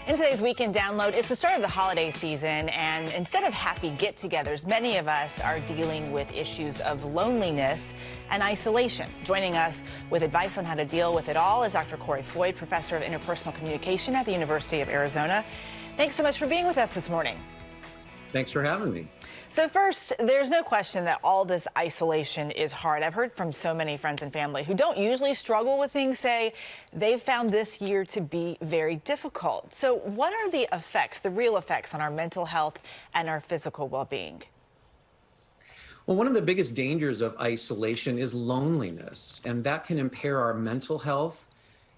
In today's Weekend Download, it's the start of the holiday season, and instead of happy get-togethers, many of us are dealing with issues of loneliness and isolation. Joining us with advice on how to deal with it all is Dr. Kory Floyd, professor of interpersonal communication at the University of Arizona. Thanks so much for being with us this morning. Thanks for having me. So first, there's no question that all this isolation is hard. I've heard from so many friends and family who don't usually struggle with things say they've found this year to be very difficult. So what are the effects, the real effects on our mental health and our physical well-being? Well, one of the biggest dangers of isolation is loneliness, and that can impair our mental health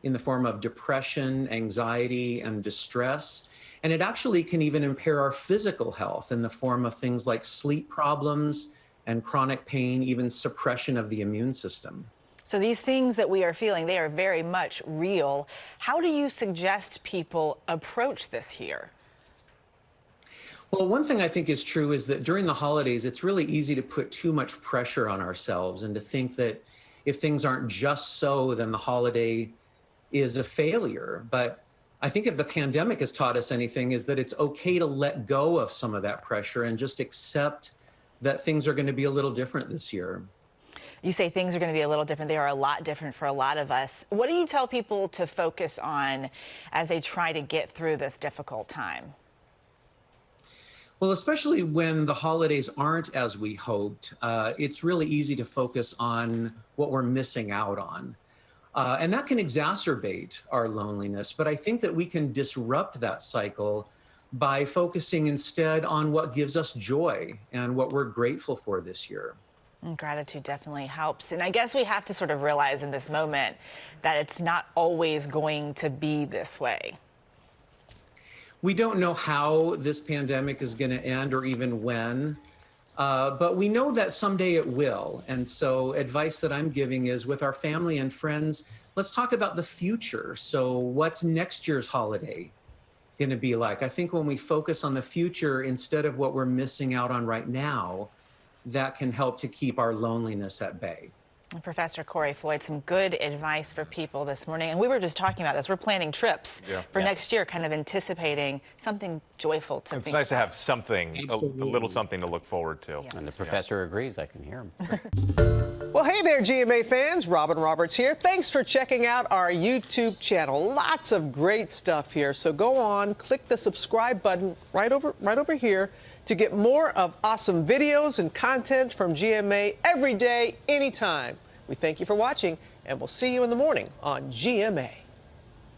in the form of depression, anxiety, and distress. And it actually can even impair our physical health in the form of things like sleep problems and chronic pain, even suppression of the immune system. So these things that we are feeling, they are very much real. How do you suggest people approach this year? Well, one thing I think is true is that during the holidays, it's really easy to put too much pressure on ourselves and to think that if things aren't just so, then the holiday is a failure. But I think if the pandemic has taught us anything, is that it's okay to let go of some of that pressure and just accept that things are going to be a little different this year. You say things are going to be a little different. They are a lot different for a lot of us. What do you tell people to focus on as they try to get through this difficult time? Well, especially when the holidays aren't as we hoped, it's really easy to focus on what we're missing out on. And that can exacerbate our loneliness. But I think that we can disrupt that cycle by focusing instead on what gives us joy and what we're grateful for this year. And gratitude definitely helps. And I guess we have to sort of realize in this moment that it's not always going to be this way. We don't know how this pandemic is going to end or even when. But we know that someday it will. And so advice that I'm giving is with our family and friends, let's talk about the future. So what's next year's holiday going to be like? I think when we focus on the future instead of what we're missing out on right now, that can help to keep our loneliness at bay. Professor Kory Floyd, some good advice for people this morning. And we were just talking about this. We're planning trips for next year, kind of anticipating something joyful to It's nice to have something, a little something to look forward to. Yes. And the professor agrees. I can hear him. Well, hey there, GMA fans. Robin Roberts here. Thanks for checking out our YouTube channel. Lots of great stuff here. So go on, click the subscribe button right over here to get more of awesome videos and content from GMA every day, anytime. We thank you for watching, and we'll see you in the morning on GMA.